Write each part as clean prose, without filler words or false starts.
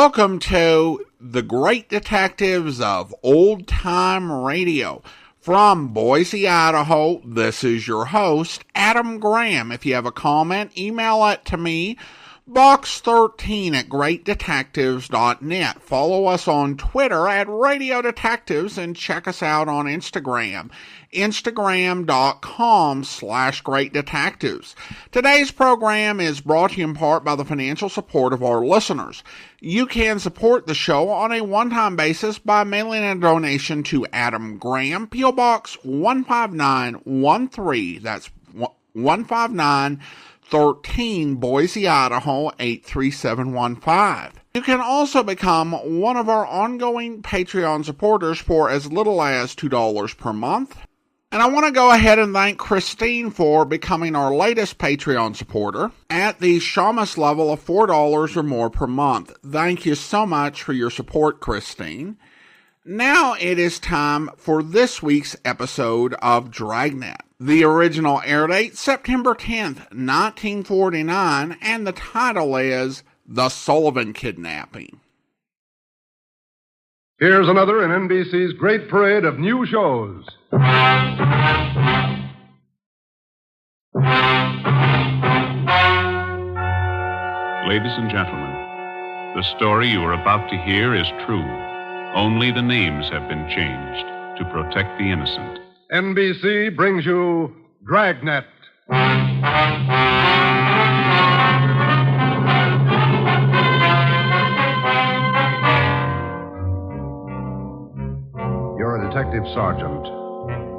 Welcome to the Great Detectives of Old Time Radio. From Boise, Idaho, this is your host, Adam Graham. If you have a comment, email it to me, box13@greatdetectives.net. Follow us on Twitter at Radio Detectives and check us out on Instagram, instagram.com/Great Detectives. Today's program is brought to you in part by the financial support of our listeners. You can support the show on a one-time basis by mailing a donation to Adam Graham, P.O. Box 15913. That's 15913, Boise, Idaho 83715. You can also become one of our ongoing Patreon supporters for as little as $2 per month. And I want to go ahead and thank Christine for becoming our latest Patreon supporter at the Shamus level of $4 or more per month. Thank you so much for your support, Christine. Now it is time for this week's episode of Dragnet. The original air date, September 10th, 1949, and the title is The Sullivan Kidnapping. Here's another in NBC's great parade of new shows. Ladies and gentlemen, the story you are about to hear is true. Only the names have been changed to protect the innocent. NBC brings you Dragnet. You're a detective sergeant.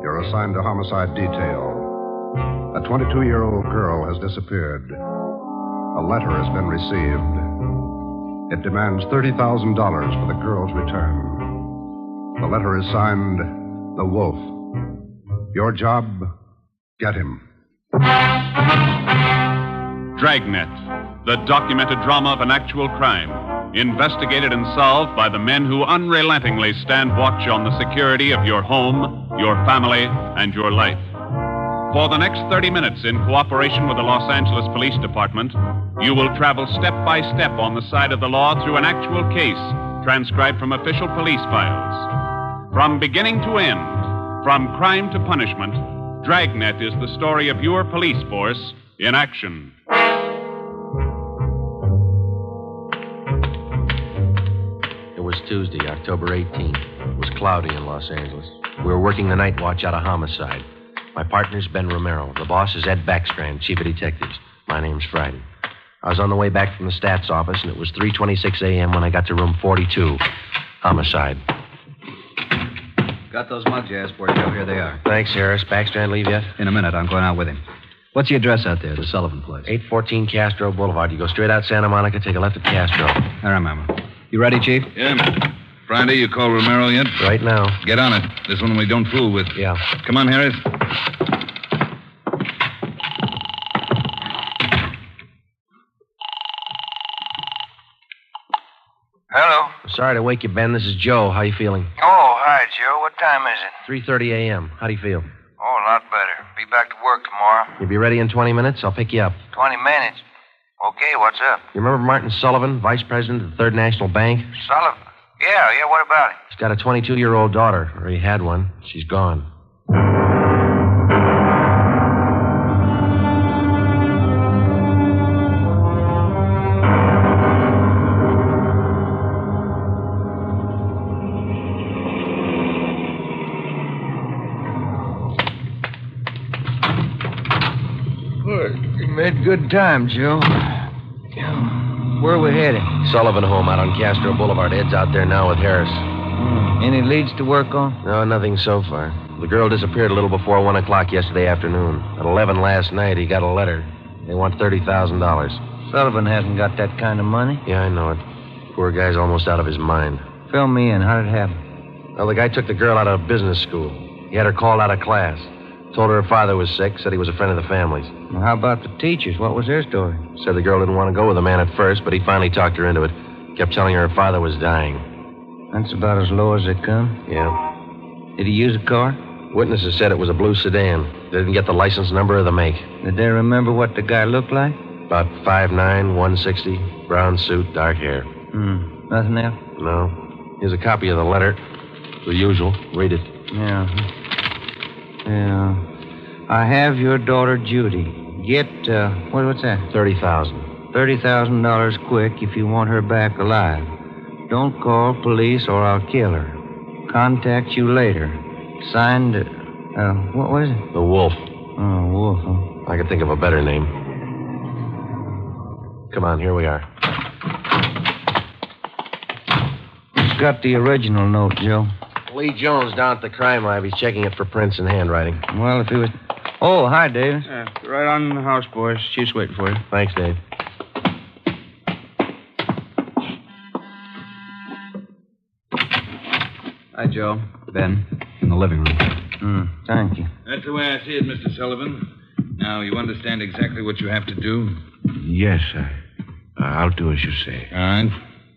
You're assigned to homicide detail. A 22-year-old girl has disappeared. A letter has been received. It demands $30,000 for the girl's return. The letter is signed, The Wolf. Your job, get him. Dragnet, the documented drama of an actual crime, investigated and solved by the men who unrelentingly stand watch on the security of your home, your family, and your life. For the next 30 minutes, in cooperation with the Los Angeles Police Department, you will travel step by step on the side of the law through an actual case transcribed from official police files. From beginning to end, from crime to punishment, Dragnet is the story of your police force in action. It was Tuesday, October 18th. It was cloudy in Los Angeles. We were working the night watch out of homicide. My partner's Ben Romero. The boss is Ed Backstrand, chief of detectives. My name's Friday. I was on the way back from the stats office, and it was 3:26 a.m. when I got to room 42. Homicide. Got those mugs you asked for, Joe. Here they are. Thanks, Harris. Backstrand leave yet? In a minute. I'm going out with him. What's the address out there, the Sullivan place? 814 Castro Boulevard. You go straight out Santa Monica, take a left at Castro. I remember. You ready, Chief? Yeah, man. Friday, you call Romero yet? Right now. Get on it. This one we don't fool with. Yeah. Come on, Harris. Hello. Sorry to wake you, Ben. This is Joe. How you feeling? Oh, hi, Joe. What time is it? 3:30 a.m. How do you feel? Oh, a lot better. Be back to work tomorrow. You'll be ready in 20 minutes? I'll pick you up. 20 minutes. Okay, what's up? You remember Martin Sullivan, vice president of the Third National Bank? Sullivan? Yeah, what about it? He's got a 22-year-old daughter, or he had one. She's gone. You made good time, Joe. Where are we heading? Sullivan home out on Castro Boulevard. Ed's out there now with Harris. Any leads to work on? No, nothing so far. The girl disappeared a little before 1 o'clock yesterday afternoon. At 11 last night, he got a letter. They want $30,000. Sullivan hasn't got that kind of money. Yeah, I know it. Poor guy's almost out of his mind. Fill me in. How did it happen? Well, the guy took the girl out of business school. He had her called out of class. Told her father was sick, said he was a friend of the family's. Well, how about the teachers? What was their story? Said the girl didn't want to go with the man at first, but he finally talked her into it. Kept telling her father was dying. That's about as low as they come. Yeah. Did he use a car? Witnesses said it was a blue sedan. They didn't get the license number or the make. Did they remember what the guy looked like? About 5'9", 160, brown suit, dark hair. Nothing else? No. Here's a copy of the letter. The usual. Read it. Yeah. I have your daughter, Judy. Get, what's that? $30,000. $30,000 quick if you want her back alive. Don't call police or I'll kill her. Contact you later. Signed, what was it? The Wolf. Oh, Wolf, huh? I could think of a better name. Come on, here we are. Who's got the original note, Joe? Lee Jones down at the crime lab. He's checking it for prints and handwriting. Well, if he was... Oh, hi, Davis. Right on the house, boys. Chief's waiting for you. Thanks, Dave. Hi, Joe. Ben, in the living room. Thank you. That's the way I see it, Mr. Sullivan. Now, you understand exactly what you have to do? Yes, I'll do as you say. All right.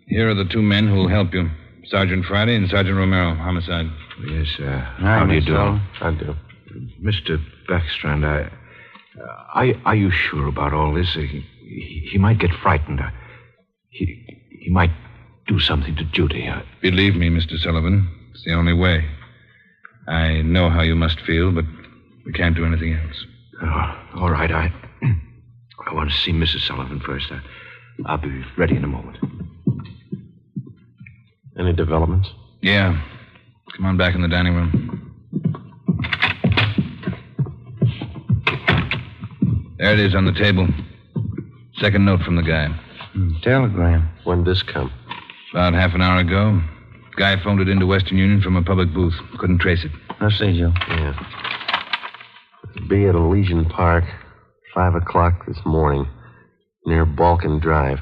Here are the two men who will help you. Sergeant Friday and Sergeant Romero, homicide. Yes, how do you do? I do. Mr. Backstrand, are you sure about all this? He might get frightened. He might do something to Judy. Believe me, Mr. Sullivan, it's the only way. I know how you must feel, but we can't do anything else. All right, I want to see Mrs. Sullivan first. I'll be ready in a moment. Any developments? Yeah. Come on back in the dining room. There it is on the table. Second note from the guy. Telegram. When'd this come? About half an hour ago. Guy phoned it into Western Union from a public booth. Couldn't trace it. I see, Joe. Yeah. Be at Elysian Park, 5 o'clock this morning, near Balkan Drive.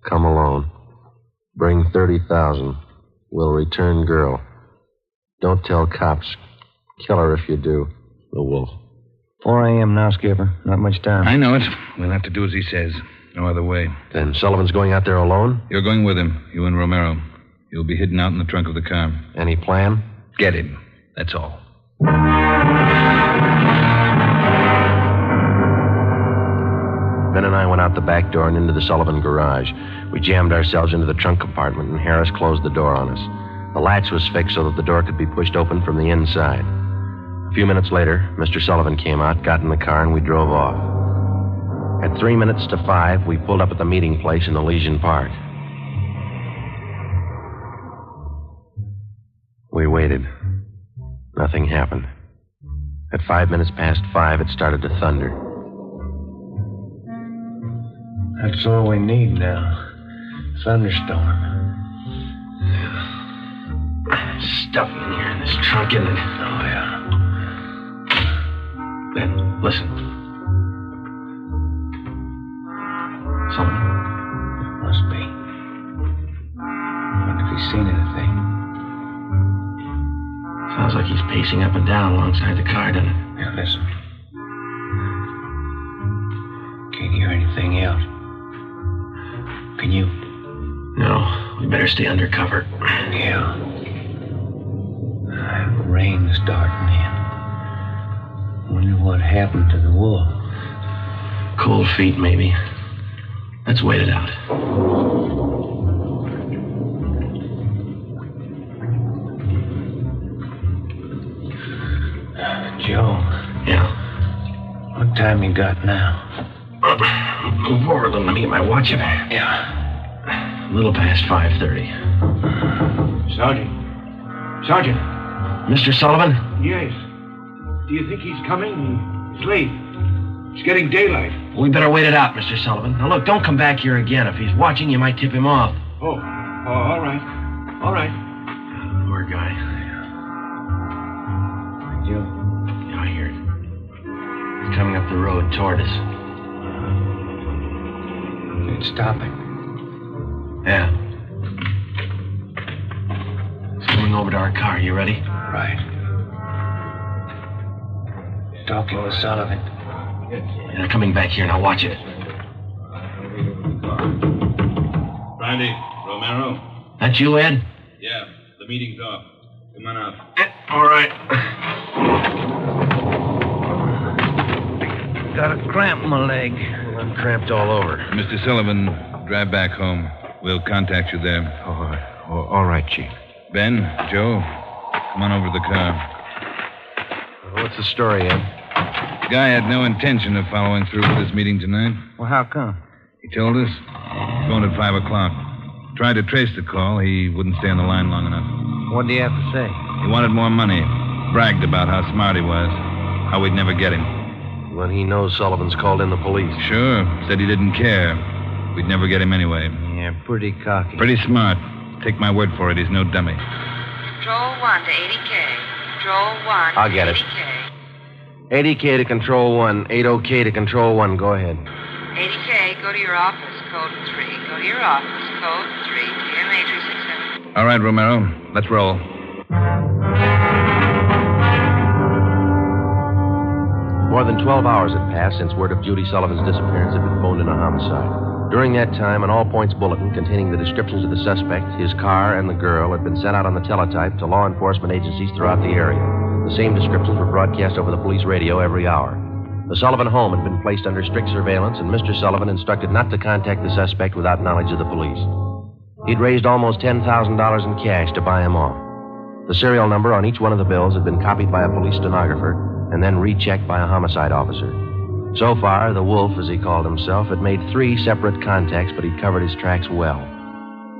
Come alone. Bring 30,000. Will return girl. Don't tell cops. Kill her if you do. The Wolf. 4 a.m. now, Skipper. Not much time. I know it. We'll have to do as he says. No other way. Then Sullivan's going out there alone? You're going with him, you and Romero. You'll be hidden out in the trunk of the car. Any plan? Get him. That's all. Ben and I went out the back door and into the Sullivan garage. We jammed ourselves into the trunk compartment, and Harris closed the door on us. The latch was fixed so that the door could be pushed open from the inside. A few minutes later, Mr. Sullivan came out, got in the car, and we drove off. At 3 minutes to 5, we pulled up at the meeting place in Elysian Park. We waited. Nothing happened. At 5 minutes past 5, it started to thunder. That's all we need now. Thunderstorm. Stuff in here in this trunk, isn't it? Oh, yeah. Ben, listen. Sullivan? Must be. Wonder if he's seen anything. Sounds like he's pacing up and down alongside the car, doesn't it? Now, listen. Can't hear anything else. Can you? No, we better stay under cover. Yeah. Rain's starting in. Wonder what happened to the wolf. Cold feet, maybe. Let's wait it out. Joe. Yeah. What time you got now? Move over a little. Let me get my watch up. Yeah. A little past 5:30. Sergeant. Mr. Sullivan? Yes. Do you think he's coming? He's late. It's getting daylight. We better wait it out, Mr. Sullivan. Now, look, don't come back here again. If he's watching, you might tip him off. Oh, all right. All right. Poor guy. Joe. Yeah, I hear it. He's coming up the road toward us. It's stopping. Yeah. He's coming over to our car. You ready? Right. Talking with Sullivan. Yeah, they're coming back here. Now watch it. Friday, Romero. That you, Ed? Yeah, the meeting's off. Come on out. All right. Got a cramp in my leg. I'm cramped all over. Mr. Sullivan, drive back home. We'll contact you there. All right, Chief. Ben, Joe, come on over to the car. What's the story, Ed? The guy had no intention of following through with his meeting tonight. Well, how come? He told us. Phoned at 5 o'clock. Tried to trace the call. He wouldn't stay on the line long enough. What do you have to say? He wanted more money. Bragged about how smart he was. How we'd never get him. When he knows Sullivan's called in the police. Sure. Said he didn't care. We'd never get him anyway. Yeah, pretty cocky. Pretty smart. Take my word for it. He's no dummy. Control 1 to 80K. Control 1 I'll get it. 80K. 80K to Control 1. 80K to Control 1. Go ahead. 80K, go to your office. Code 3. Go to your office. Code 3. DMA 367. All right, Romero. Let's roll. More than 12 hours had passed since word of Judy Sullivan's disappearance had been phoned in a homicide. During that time, an all-points bulletin containing the descriptions of the suspect, his car, and the girl had been sent out on the teletype to law enforcement agencies throughout the area. The same descriptions were broadcast over the police radio every hour. The Sullivan home had been placed under strict surveillance, and Mr. Sullivan instructed not to contact the suspect without knowledge of the police. He'd raised almost $10,000 in cash to buy him off. The serial number on each one of the bills had been copied by a police stenographer and then rechecked by a homicide officer. So far, the Wolf, as he called himself, had made 3 separate contacts, but he'd covered his tracks well.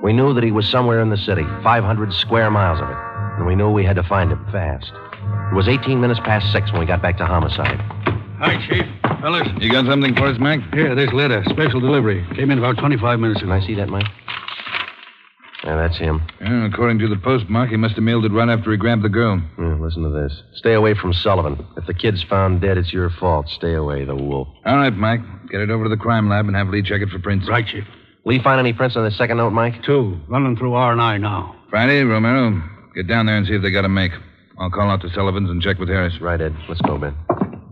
We knew that he was somewhere in the city, 500 square miles of it, and we knew we had to find him fast. It was 18 minutes past 6 when we got back to homicide. Hi, Chief. Fellas. You got something for us, Mac? Here, this letter. Special delivery. Came in about 25 minutes ago. Can I see that, Mike? Yeah, that's him. Yeah, according to the postmark, he must have mailed it right after he grabbed the girl. Yeah, listen to this. Stay away from Sullivan. If the kid's found dead, it's your fault. Stay away, the Wolf. All right, Mike. Get it over to the crime lab and have Lee check it for prints. Right, Chief. Lee find any prints on the second note, Mike? 2. Running through R&I now. Friday, Romero, get down there and see if they got a make. I'll call out to Sullivan's and check with Harris. Right, Ed. Let's go, Ben.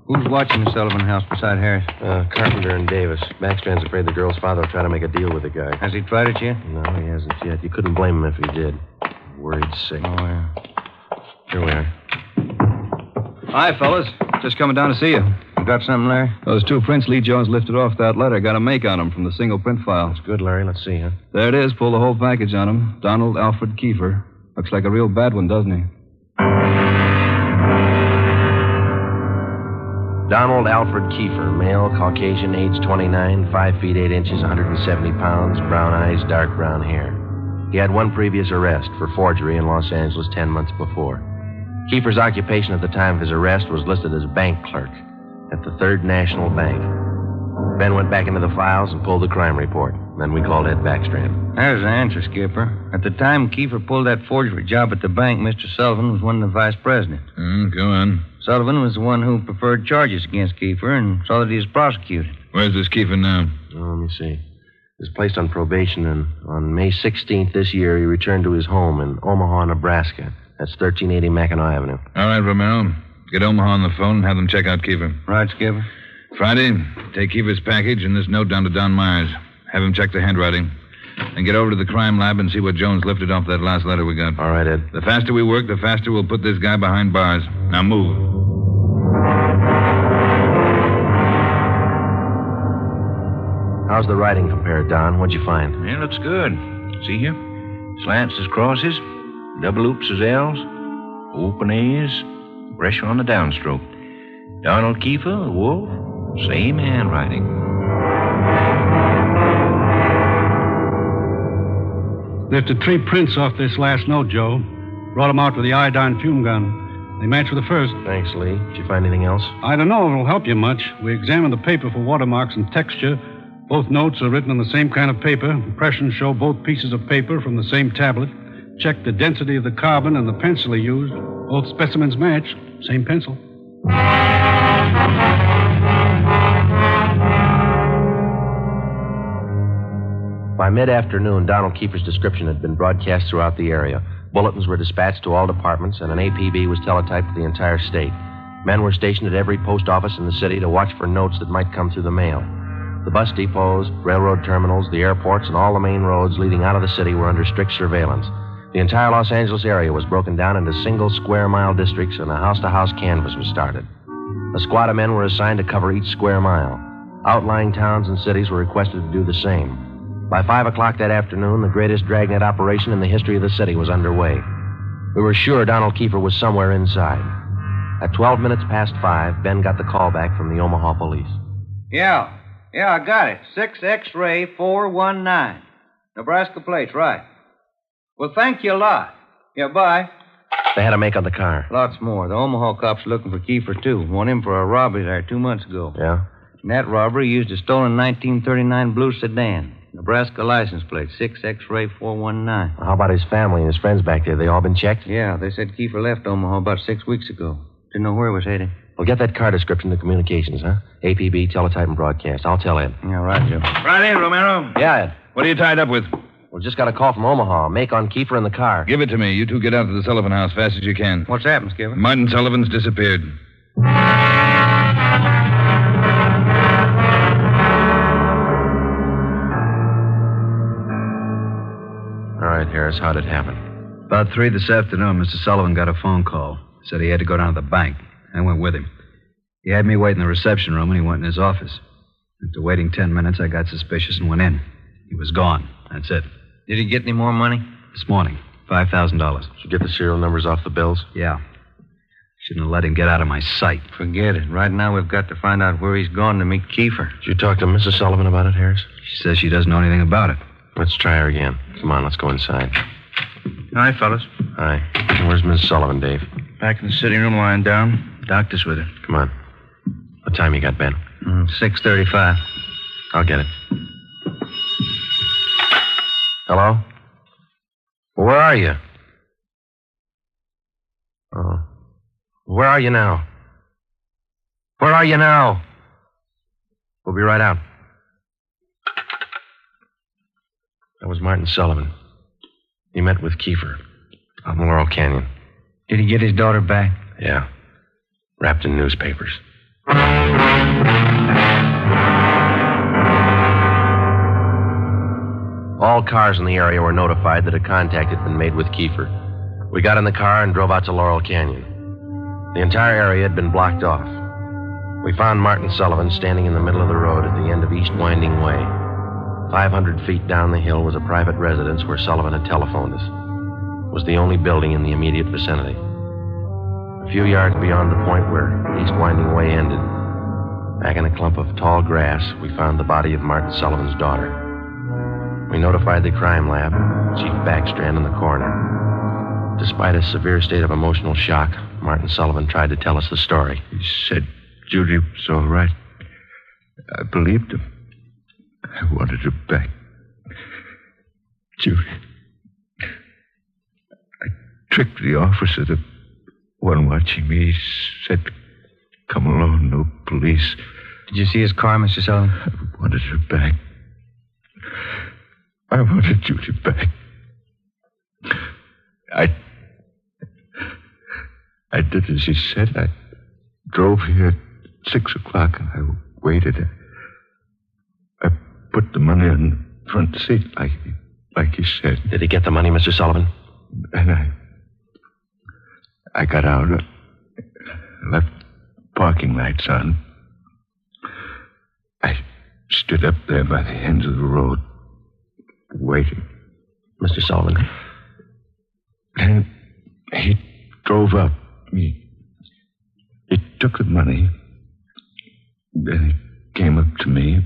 Who's watching the Sullivan house beside Harris? Carpenter and Davis. Backstrand's afraid the girl's father will try to make a deal with the guy. Has he tried it yet? No, he hasn't yet. You couldn't blame him if he did. Worried sick. Oh, yeah. Here we are. Hi, fellas. Just coming down to see you. You got something, Larry? Those 2 prints Lee Jones lifted off that letter got a make on them from the single print file. That's good, Larry. Let's see, huh? There it is. Pull the whole package on him. Donald Alfred Kiefer. Looks like a real bad one, doesn't he? Donald Alfred Kiefer, male, Caucasian, age 29, 5 feet 8 inches, 170 pounds, brown eyes, dark brown hair. He had 1 previous arrest for forgery in Los Angeles 10 months before. Kiefer's occupation at the time of his arrest was listed as bank clerk at the Third National Bank. Ben went back into the files and pulled the crime report. Then we called Ed Backstrand. There's the answer, Skipper. At the time Kiefer pulled that forgery job at the bank, Mr. Sullivan was one of the vice presidents. Go on. Sullivan was the one who preferred charges against Kiefer and saw that he was prosecuted. Where's this Kiefer now? Oh, let me see. He was placed on probation, and on May 16th this year, he returned to his home in Omaha, Nebraska. That's 1380 Mackinac Avenue. All right, Romero. Get Omaha on the phone and have them check out Kiefer. Right, Skipper. Friday, take Kiefer's package and this note down to Don Myers. Have him check the handwriting. Then get over to the crime lab and see what Jones lifted off that last letter we got. All right, Ed. The faster we work, the faster we'll put this guy behind bars. Now move. How's the writing compared, Don? What'd you find? It looks good. See here? Slants as crosses, double oops as L's, open A's, pressure on the downstroke. Donald Kiefer, Wolf, same handwriting. Lifted 3 prints off this last note, Joe. Brought them out with the iodine fume gun. They match with the first. Thanks, Lee. Did you find anything else? I don't know if it'll help you much. We examined the paper for watermarks and texture. Both notes are written on the same kind of paper. Impressions show both pieces of paper from the same tablet. Checked the density of the carbon and the pencil he used. Both specimens match. Same pencil. By mid-afternoon, Donald Kiefer's description had been broadcast throughout the area. Bulletins were dispatched to all departments, and an APB was teletyped to the entire state. Men were stationed at every post office in the city to watch for notes that might come through the mail. The bus depots, railroad terminals, the airports, and all the main roads leading out of the city were under strict surveillance. The entire Los Angeles area was broken down into single square-mile districts, and a house-to-house canvass was started. A squad of men were assigned to cover each square mile. Outlying towns and cities were requested to do the same. By 5 o'clock that afternoon, the greatest Dragnet operation in the history of the city was underway. We were sure Donald Kiefer was somewhere inside. At 12 minutes past 5, Ben got the call back from the Omaha police. Yeah, I got it. 6 X-ray 419. Nebraska plates, right. Well, thank you a lot. Yeah, bye. They had a make on the car. Lots more. The Omaha cops looking for Kiefer, too. Want him for a robbery there 2 months ago. Yeah? In that robbery, he used a stolen 1939 blue sedan. Nebraska license plate, 6 X-ray 419. How about his family and his friends back there? They all been checked? Yeah, they said Kiefer left Omaha about 6 weeks ago. Didn't know where he was heading. Well, get that car description to communications, huh? APB, teletype, and broadcast. I'll tell Ed. Yeah, right, Joe. Friday, Romero. Yeah, Ed. What are you tied up with? We just got a call from Omaha. Make on Kiefer in the car. Give it to me. You two get out to the Sullivan house fast as you can. What's happened, Skipper? Martin Sullivan's disappeared. All right, Harris, how'd it happen? About 3 this afternoon, Mr. Sullivan got a phone call. Said he had to go down to the bank. I went with him. He had me wait in the reception room, and he went in his office. After waiting 10 minutes, I got suspicious and went in. He was gone. That's it. Did he get any more money? This morning, $5,000. Did you get the serial numbers off the bills? Yeah. Shouldn't have let him get out of my sight. Forget it. Right now, we've got to find out where he's gone to meet Kiefer. Did you talk to Mrs. Sullivan about it, Harris? She says she doesn't know anything about it. Let's try her again. Come on, let's go inside. Hi, fellas. Hi. Where's Mrs. Sullivan, Dave? Back in the sitting room, lying down. Doctor's with her. Come on. What time you got, Ben? 6:35. I'll get it. Hello? Where are you? Oh. Where are you now? Where are you now? We'll be right out. That was Martin Sullivan. He met with Kiefer out in Laurel Canyon. Did he get his daughter back? Yeah. Wrapped in newspapers. All cars in the area were notified that a contact had been made with Kiefer. We got in the car and drove out to Laurel Canyon. The entire area had been blocked off. We found Martin Sullivan standing in the middle of the road at the end of East Winding Way. 500 feet down the hill was a private residence where Sullivan had telephoned us. It was the only building in the immediate vicinity. A few yards beyond the point where East Winding Way ended, back in a clump of tall grass, we found the body of Martin Sullivan's daughter. We notified the crime lab, Chief Backstrand, and the coroner. Despite a severe state of emotional shock, Martin Sullivan tried to tell us the story. He said Judy was all right. I believed him. I wanted her back. Judy. I tricked the officer, the one watching me. He said, come alone, no police. Did you see his car, Mr. Sullivan? I wanted her back. I wanted Judy back. I did as he said. I drove here at 6 o'clock and I waited. I put the money on the front seat like he said. Did he get the money, Mr. Sullivan? And I got out, left parking lights on. I stood up there by the end of the road, waiting. Mr. Sullivan? Then he drove up. He took the money. Then he came up to me.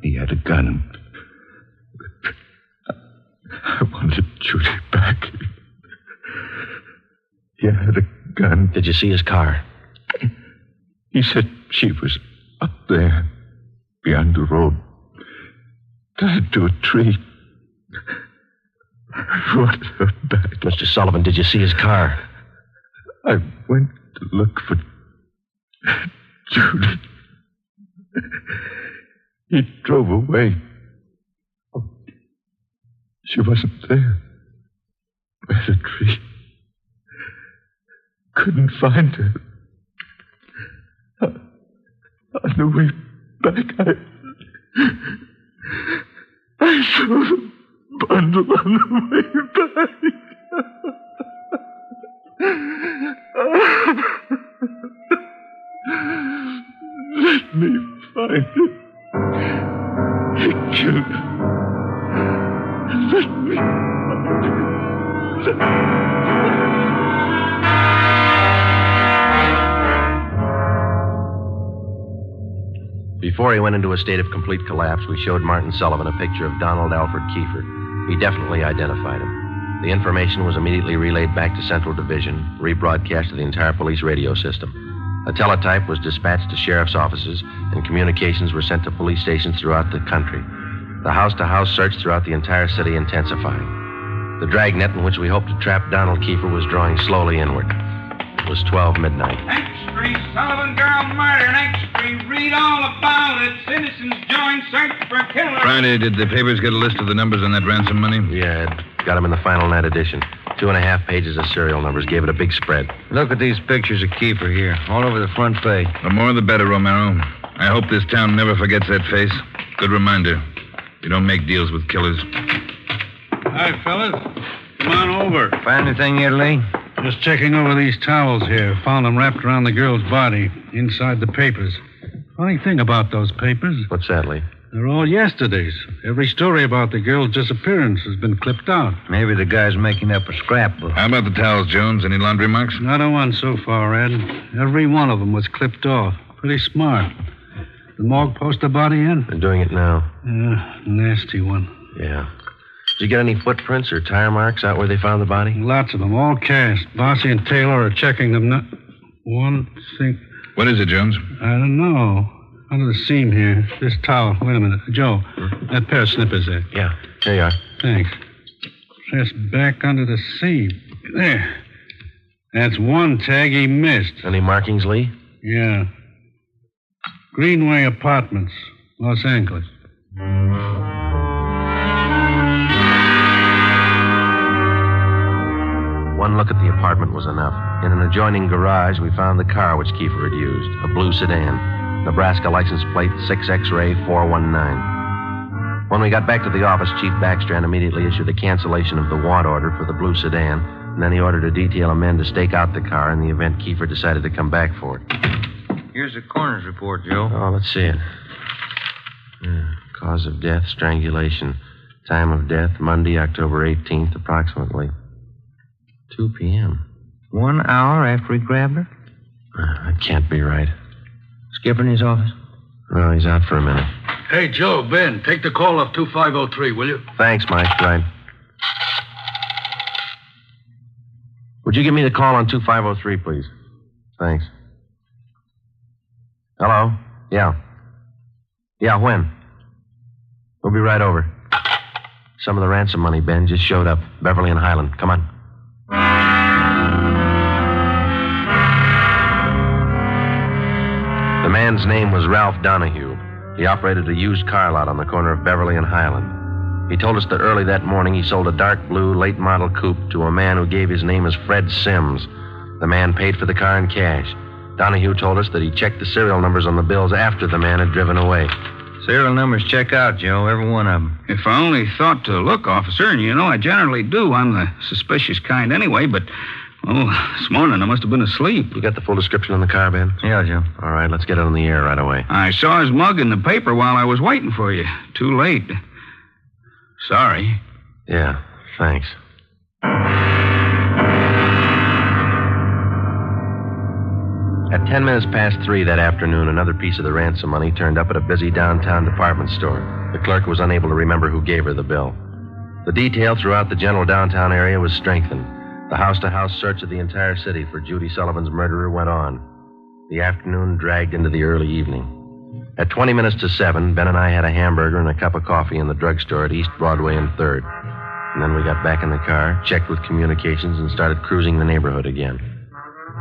He had a gun. I wanted Judy back. He had a gun. Did you see his car? He said she was up there, beyond the road, tied to a tree. I wanted her back. Mr. Sullivan, did you see his car? I went to look for Judy. He drove away. She wasn't there. By the tree. Couldn't find her. On the way back, I saw the bundle on the way back. Let me find it. He killed her. Before he went into a state of complete collapse, we showed Martin Sullivan a picture of Donald Alfred Kiefer. He definitely identified him. The information was immediately relayed back to Central Division, rebroadcast to the entire police radio system. A teletype was dispatched to sheriff's offices, and communications were sent to police stations throughout the country. The house-to-house search throughout the entire city intensifying. The dragnet in which we hoped to trap Donald Kiefer was drawing slowly inward. It was 12 midnight. Extra Sullivan girl murder. Extra read all about it. Citizens join search for killer. Friday, did the papers get a list of the numbers on that ransom money? Yeah, it got them in the final night edition. 2.5 pages of serial numbers gave it a big spread. Look at these pictures of Kiefer here, all over the front page. The more the better, Romero. I hope this town never forgets that face. Good reminder. You don't make deals with killers. Hi, fellas. Come on over. Find anything yet, Lee? Just checking over these towels here. Found them wrapped around the girl's body, inside the papers. Funny thing about those papers. What's that, Lee? They're all yesterday's. Every story about the girl's disappearance has been clipped out. Maybe the guy's making up a scrapbook. How about the towels, Jones? Any laundry marks? Not a one so far, Ed. Every one of them was clipped off. Pretty smart. The morgue post the body in? They're doing it now. Nasty one. Yeah. Did you get any footprints or tire marks out where they found the body? Lots of them, all cast. Bossy and Taylor are checking them now. One thing. What is it, Jones? I don't know. Under the seam here. This towel. Wait a minute. Joe, that pair of slippers there. Yeah. Here you are. Thanks. Just back under the seam. There. That's one tag he missed. Any markings, Lee? Yeah. Greenway Apartments, Los Angeles. One look at the apartment was enough. In an adjoining garage, we found the car which Kiefer had used, a blue sedan. Nebraska license plate 6X-ray 419. When we got back to the office, Chief Backstrand immediately issued a cancellation of the want order for the blue sedan, and then he ordered a detail of men to stake out the car in the event Kiefer decided to come back for it. Here's the coroner's report, Joe. Oh, let's see it. Cause of death, strangulation. Time of death, Monday, October 18th, approximately 2 p.m. 1 hour after he grabbed her? That can't be right. Skipper in his office? Well, he's out for a minute. Hey, Joe, Ben, take the call off 2503, will you? Thanks, Mike. Right. Would you give me the call on 2503, please? Thanks. Hello? Yeah. Yeah, when? We'll be right over. Some of the ransom money, Ben, just showed up. Beverly and Highland. Come on. The man's name was Ralph Donahue. He operated a used car lot on the corner of Beverly and Highland. He told us that early that morning he sold a dark blue late model coupe to a man who gave his name as Fred Sims. The man paid for the car in cash. Donahue told us that he checked the serial numbers on the bills after the man had driven away. Serial numbers check out, Joe, every one of them. If I only thought to look, officer, and you know I generally do. I'm the suspicious kind anyway, but, this morning I must have been asleep. You got the full description on the car, Ben? Yeah, Joe. All right, let's get it on the air right away. I saw his mug in the paper while I was waiting for you. Too late. Sorry. Yeah, thanks. At 10 minutes past 3 that afternoon, another piece of the ransom money turned up at a busy downtown department store. The clerk was unable to remember who gave her the bill. The detail throughout the general downtown area was strengthened. The house-to-house search of the entire city for Judy Sullivan's murderer went on. The afternoon dragged into the early evening. At 20 minutes to 7, Ben and I had a hamburger and a cup of coffee in the drugstore at East Broadway and 3rd. And then we got back in the car, checked with communications, and started cruising the neighborhood again.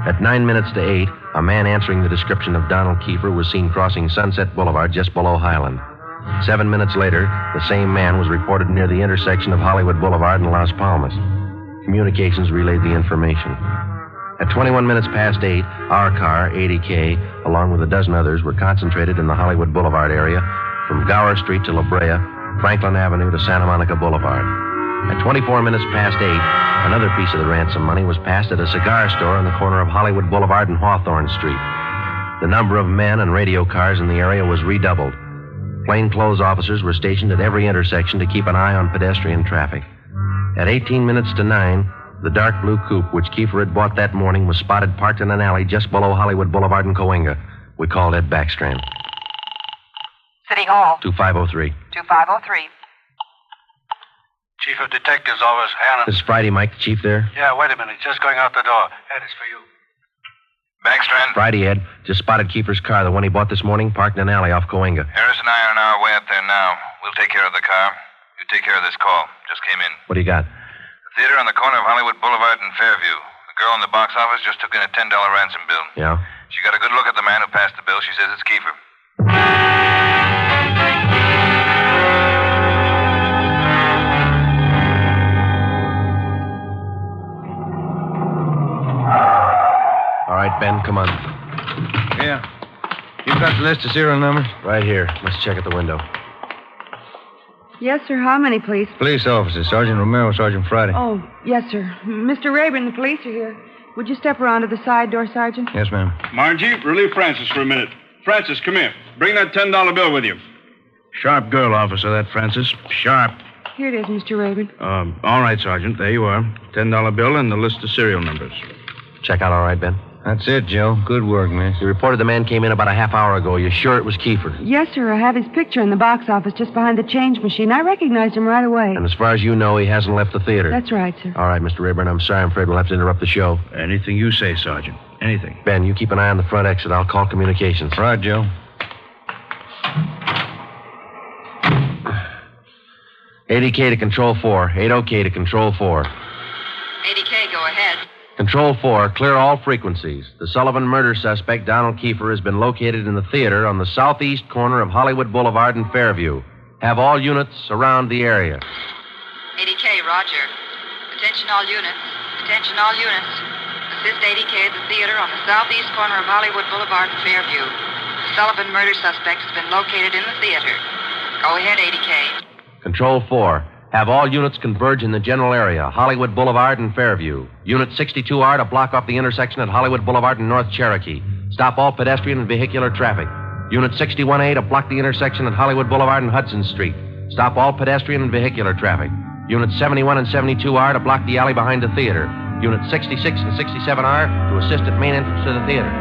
At 9 minutes to 8, a man answering the description of Donald Kiefer was seen crossing Sunset Boulevard just below Highland. 7 minutes later, the same man was reported near the intersection of Hollywood Boulevard and Las Palmas. Communications relayed the information. At 21 minutes past 8, our car, 80K, along with a dozen others, were concentrated in the Hollywood Boulevard area from Gower Street to La Brea, Franklin Avenue to Santa Monica Boulevard. At 24 minutes past 8, another piece of the ransom money was passed at a cigar store on the corner of Hollywood Boulevard and Hawthorne Street. The number of men and radio cars in the area was redoubled. Plainclothes officers were stationed at every intersection to keep an eye on pedestrian traffic. At 18 minutes to 9, The dark blue coupe, which Kiefer had bought that morning, was spotted parked in an alley just below Hollywood Boulevard in Cahuenga. We called Ed Backstrand. City Hall. 2503. 2503. Chief of Detectives Office, Hannah. This is Friday, Mike. The chief there? Yeah, wait a minute. Just going out the door. Ed, it's for you. Backstrand? Friday, Ed. Just spotted Kiefer's car, the one he bought this morning, parked in an alley off Cahuenga. Harris and I are on our way up there now. We'll take care of the car. You take care of this call. Just came in. What do you got? The theater on the corner of Hollywood Boulevard and Fairview. The girl in the box office just took in a $10 ransom bill. Yeah? She got a good look at the man who passed the bill. She says it's Kiefer. All right, Ben, come on. Yeah. You got the list of serial numbers? Right here. Let's check at the window. Yes, sir. How many, please? Police officers. Sergeant Romero, Sergeant Friday. Oh, yes, sir. Mr. Raymond, the police are here. Would you step around to the side door, Sergeant? Yes, ma'am. Margie, relieve Francis for a minute. Francis, come here. Bring that $10 bill with you. Sharp girl, officer, that Francis. Sharp. Here it is, Mr. Raymond. All right, Sergeant. There you are. $10 bill and the list of serial numbers. Check out all right, Ben? That's it, Joe. Good work, miss. You reported the man came in about a half hour ago. You sure it was Kiefer? Yes, sir. I have his picture in the box office just behind the change machine. I recognized him right away. And as far as you know, he hasn't left the theater. That's right, sir. All right, Mr. Rayburn, I'm sorry. I'm afraid we'll have to interrupt the show. Anything you say, Sergeant. Anything. Ben, you keep an eye on the front exit. I'll call communications. Right, Joe. $80K to Control 4. $80K to Control 4. $80K, go ahead. Control 4, clear all frequencies. The Sullivan murder suspect, Donald Kiefer, has been located in the theater on the southeast corner of Hollywood Boulevard and Fairview. Have all units around the area. 80K, roger. Attention all units. Attention all units. Assist 80K at the theater on the southeast corner of Hollywood Boulevard and Fairview. The Sullivan murder suspect has been located in the theater. Go ahead, 80K. Control 4, have all units converge in the general area, Hollywood Boulevard and Fairview. Unit 62R to block off the intersection at Hollywood Boulevard and North Cherokee. Stop all pedestrian and vehicular traffic. Unit 61A to block the intersection at Hollywood Boulevard and Hudson Street. Stop all pedestrian and vehicular traffic. Unit 71 and 72R to block the alley behind the theater. Unit 66 and 67R to assist at main entrance to the theater.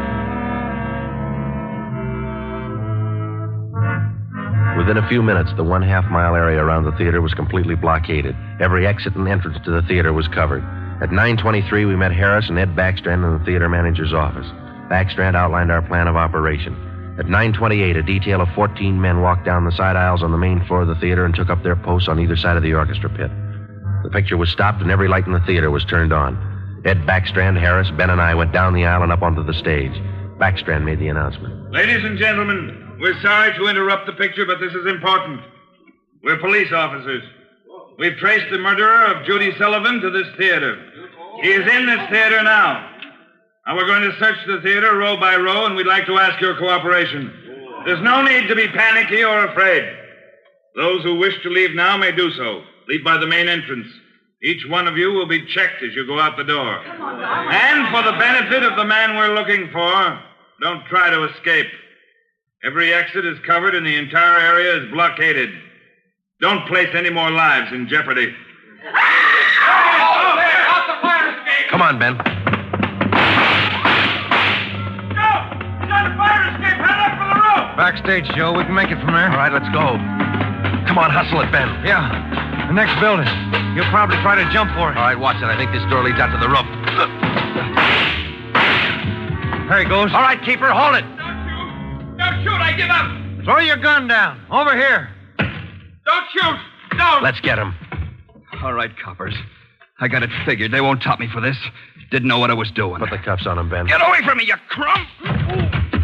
Within a few minutes, the 1/2 mile area around the theater was completely blockaded. Every exit and entrance to the theater was covered. At 9:23, we met Harris and Ed Backstrand in the theater manager's office. Backstrand outlined our plan of operation. At 9:28, a detail of 14 men walked down the side aisles on the main floor of the theater and took up their posts on either side of the orchestra pit. The picture was stopped and every light in the theater was turned on. Ed Backstrand, Harris, Ben, and I went down the aisle and up onto the stage. Backstrand made the announcement. Ladies and gentlemen, we're sorry to interrupt the picture, but this is important. We're police officers. We've traced the murderer of Judy Sullivan to this theater. He is in this theater now. And we're going to search the theater row by row, and we'd like to ask your cooperation. There's no need to be panicky or afraid. Those who wish to leave now may do so. Leave by the main entrance. Each one of you will be checked as you go out the door. And for the benefit of the man we're looking for, don't try to escape. Every exit is covered and the entire area is blockaded. Don't place any more lives in jeopardy. Come on, Ben. Backstage, Joe. We can make it from there. All right, let's go. Come on, hustle it, Ben. Yeah. The next building. You'll probably try to jump for it. All right, watch it. I think this door leads out to the roof. There he goes. All right, Keeper, hold it. Don't shoot. I give up. Throw your gun down. Over here. Don't shoot. Don't. Let's get him. All right, coppers. I got it figured. They won't top me for this. Didn't know what I was doing. Put the cuffs on him, Ben. Get away from me, you crump!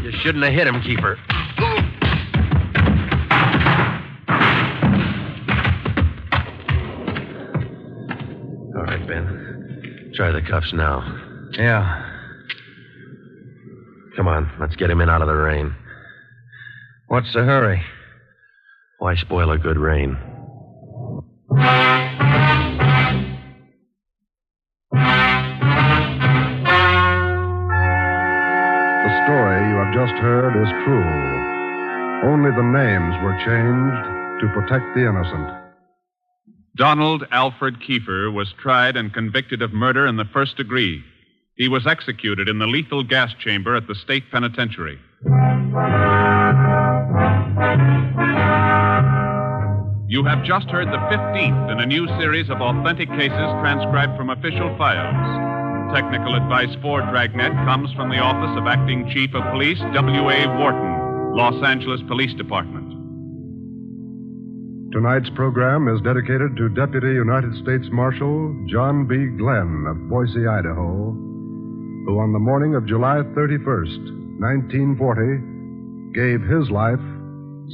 You shouldn't have hit him, Keeper. All right, Ben. Try the cuffs now. Yeah. Come on, let's get him in out of the rain. What's the hurry? Why spoil a good rain? The story you have just heard is true. Only the names were changed to protect the innocent. Donald Alfred Kiefer was tried and convicted of murder in the first degree. He was executed in the lethal gas chamber at the state penitentiary. You have just heard the 15th in a new series of authentic cases transcribed from official files. Technical advice for Dragnet comes from the Office of Acting Chief of Police, W.A. Wharton, Los Angeles Police Department. Tonight's program is dedicated to Deputy United States Marshal John B. Glenn of Boise, Idaho, who on the morning of July 31st, 1940, gave his life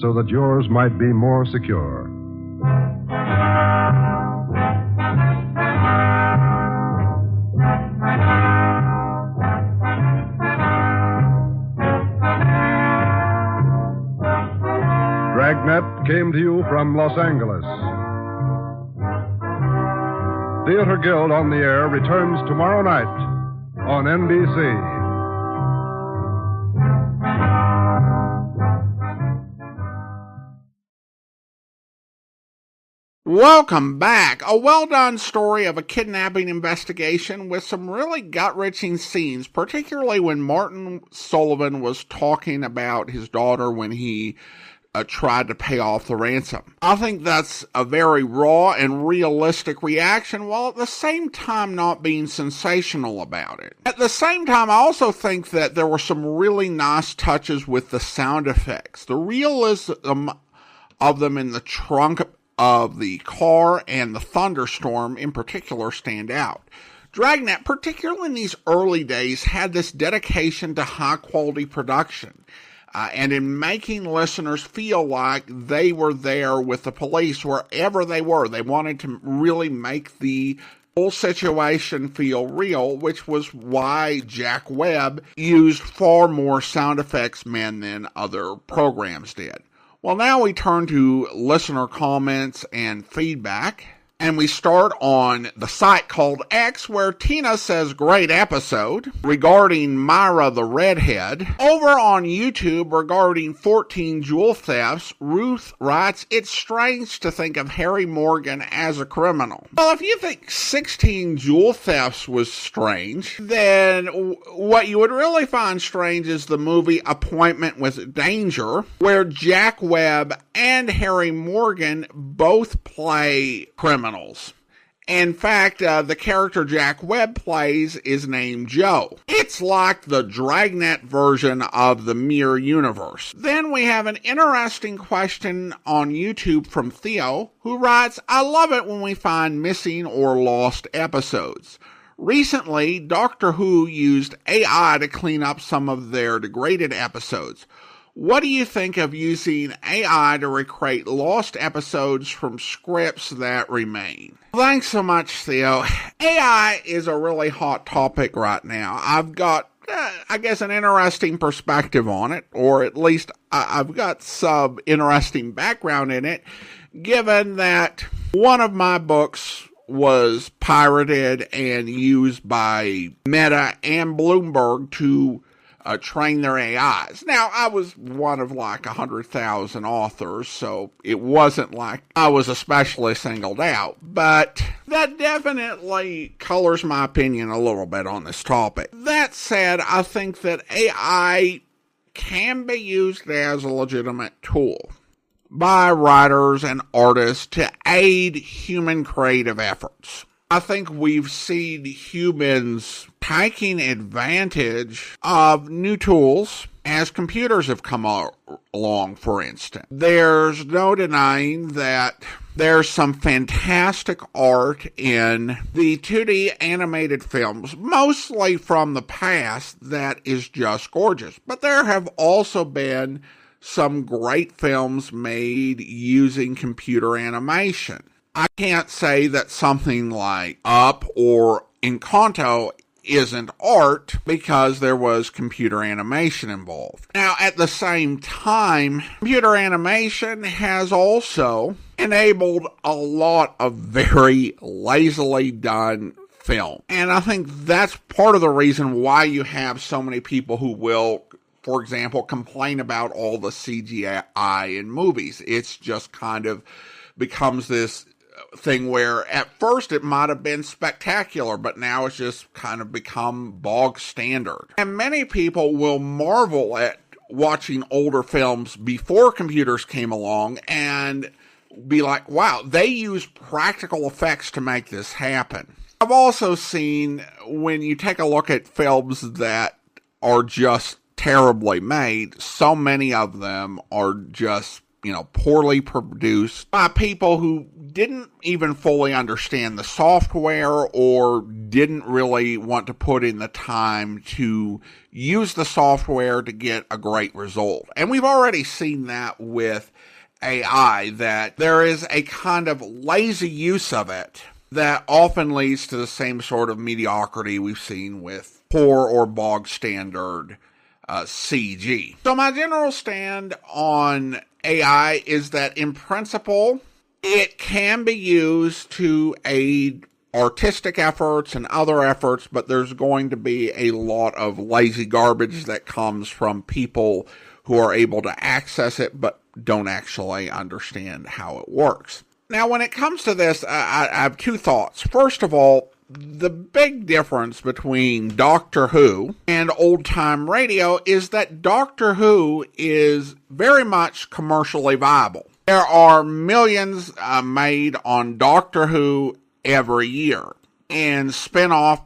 so that yours might be more secure. Dragnet came to you from Los Angeles. Theater Guild on the Air returns tomorrow night on NBC. Welcome back. A well-done story of a kidnapping investigation with some really gut-wrenching scenes, particularly when Martin Sullivan was talking about his daughter when he tried to pay off the ransom. I think that's a very raw and realistic reaction, while at the same time not being sensational about it. At the same time, I also think that there were some really nice touches with the sound effects. The realism of them in the trunk of the car and the thunderstorm in particular stand out. Dragnet, particularly in these early days, had this dedication to high-quality production. And in making listeners feel like they were there with the police wherever they were. They wanted to really make the whole situation feel real, which was why Jack Webb used far more sound effects men than other programs did. Well, now we turn to listener comments and feedback. And we start on the site called X, where Tina says, great episode, regarding Myra the Redhead. Over on YouTube, regarding 14 jewel thefts, Ruth writes, it's strange to think of Harry Morgan as a criminal. Well, if you think 16 jewel thefts was strange, then what you would really find strange is the movie Appointment with Danger, where Jack Webb and Harry Morgan both play criminals. In fact, the character Jack Webb plays is named Joe. It's like the Dragnet version of the Mirror Universe. Then we have an interesting question on YouTube from Theo, who writes, I love it when we find missing or lost episodes. Recently, Doctor Who used AI to clean up some of their degraded episodes. What do you think of using AI to recreate lost episodes from scripts that remain? Thanks so much, Theo. AI is a really hot topic right now. I've got, I guess, an interesting perspective on it, or at least I've got some interesting background in it, given that one of my books was pirated and used by Meta and Bloomberg to train their AIs. Now, I was one of like 100,000 authors, so it wasn't like I was especially singled out, but that definitely colors my opinion a little bit on this topic. That said, I think that AI can be used as a legitimate tool by writers and artists to aid human creative efforts. I think we've seen humans taking advantage of new tools as computers have come along, for instance. There's no denying that there's some fantastic art in the 2D animated films, mostly from the past, that is just gorgeous. But there have also been some great films made using computer animation. I can't say that something like Up or Encanto isn't art because there was computer animation involved. Now, at the same time, computer animation has also enabled a lot of very lazily done film. And I think that's part of the reason why you have so many people who will, for example, complain about all the CGI in movies. It's just kind of becomes this thing where at first it might have been spectacular, but now it's just kind of become bog standard. And many people will marvel at watching older films before computers came along and be like, wow, they use practical effects to make this happen. I've also seen, when you take a look at films that are just terribly made, so many of them are just, poorly produced by people who didn't even fully understand the software or didn't really want to put in the time to use the software to get a great result. And we've already seen that with AI, that there is a kind of lazy use of it that often leads to the same sort of mediocrity we've seen with poor or bog standard CG. So my general stand on AI is that in principle, it can be used to aid artistic efforts and other efforts, but there's going to be a lot of lazy garbage that comes from people who are able to access it but don't actually understand how it works. Now, when it comes to this, I have two thoughts. First of all, the big difference between Doctor Who and old-time radio is that Doctor Who is very much commercially viable. There are millions made on Doctor Who every year, and spin-off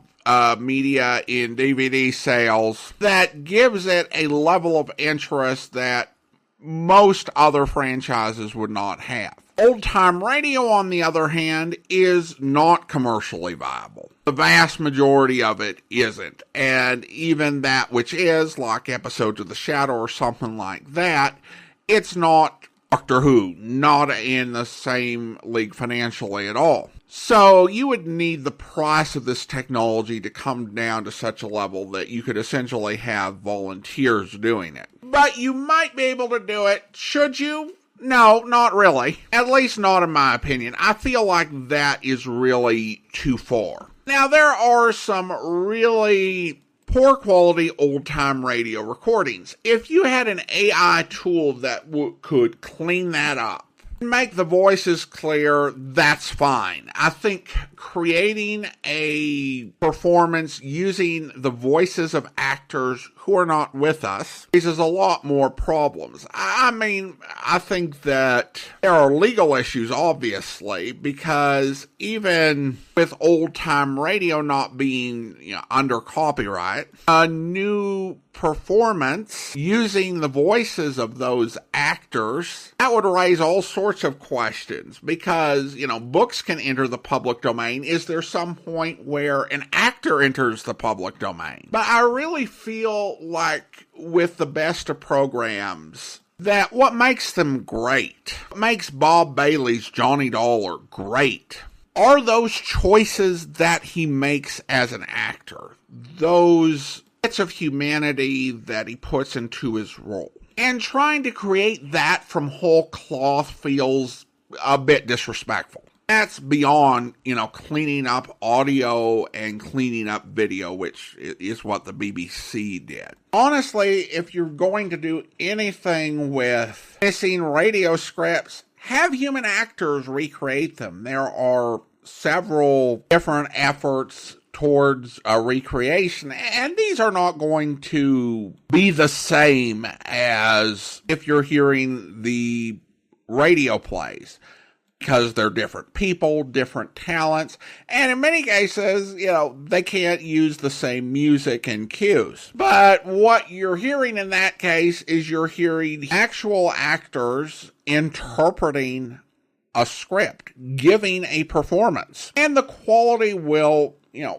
media in DVD sales that gives it a level of interest that most other franchises would not have. Old-time radio, on the other hand, is not commercially viable. The vast majority of it isn't. And even that which is, like Episodes of the Shadow or something like that, it's not Doctor Who, not in the same league financially at all. So you would need the price of this technology to come down to such a level that you could essentially have volunteers doing it. But you might be able to do it. Should you? No, not really. At least not in my opinion. I feel like that is really too far. Now, there are some really poor quality old-time radio recordings. If you had an AI tool that could clean that up, make the voices clear, that's fine. I think creating a performance using the voices of actors who are not with us raises a lot more problems. I mean, I think that there are legal issues, obviously, because even with old-time radio not being under copyright, a new performance using the voices of those actors, that would raise all sorts of questions, because books can enter the public domain. Is there some point where an actor enters the public domain? But I really feel like with the best of programs, that what makes them great, what makes Bob Bailey's Johnny Dollar great, are those choices that he makes as an actor, those bits of humanity that he puts into his role. And trying to create that from whole cloth feels a bit disrespectful. That's beyond, cleaning up audio and cleaning up video, which is what the BBC did. Honestly, if you're going to do anything with missing radio scripts, have human actors recreate them. There are several different efforts towards a recreation, and these are not going to be the same as if you're hearing the radio plays, because they're different people, different talents, and in many cases, they can't use the same music and cues. But what you're hearing in that case is you're hearing actual actors interpreting a script, giving a performance, and the quality will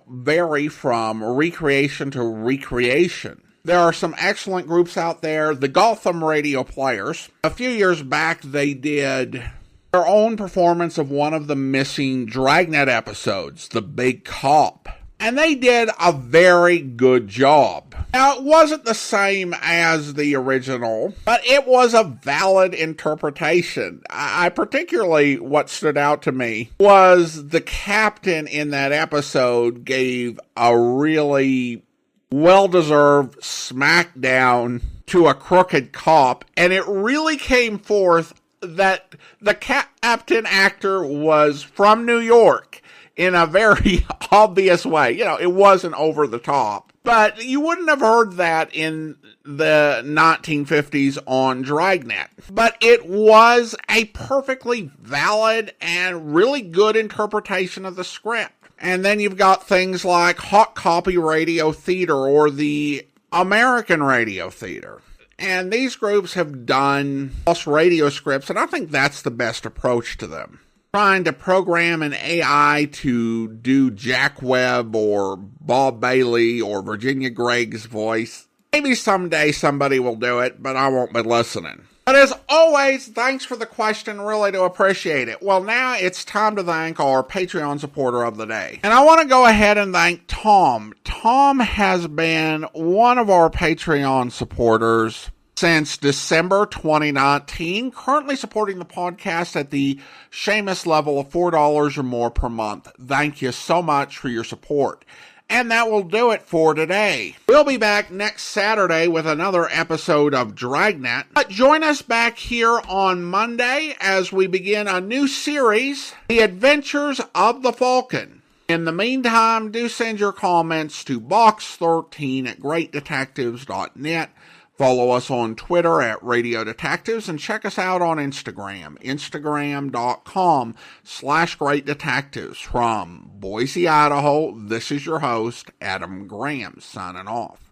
vary from recreation to recreation. There are some excellent groups out there. The Gotham Radio Players, a few years back, they did their own performance of one of the missing Dragnet episodes, The Big Cop. And they did a very good job. Now, it wasn't the same as the original, but it was a valid interpretation. I particularly, what stood out to me was the captain in that episode gave a really well-deserved smackdown to a crooked cop, and it really came forth that the captain actor was from New York in a very obvious way. You know, it wasn't over the top. But you wouldn't have heard that in the 1950s on Dragnet. But it was a perfectly valid and really good interpretation of the script. And then you've got things like Hot Copy Radio Theater or the American Radio Theater. And these groups have done radio scripts, and I think that's the best approach to them. Trying to program an AI to do Jack Webb or Bob Bailey or Virginia Gregg's voice. Maybe someday somebody will do it, but I won't be listening. But as always, thanks for the question. Really do appreciate it. Well, now it's time to thank our Patreon supporter of the day. And I want to go ahead and thank Tom. Tom has been one of our Patreon supporters since December 2019, currently supporting the podcast at the Seamus level of $4 or more per month. Thank you so much for your support. And that will do it for today. We'll be back next Saturday with another episode of Dragnet. But join us back here on Monday as we begin a new series, The Adventures of the Falcon. In the meantime, do send your comments to box13@greatdetectives.net. Follow us on Twitter at Radio Detectives and check us out on Instagram, instagram.com/Great Detectives. From Boise, Idaho, this is your host, Adam Graham, signing off.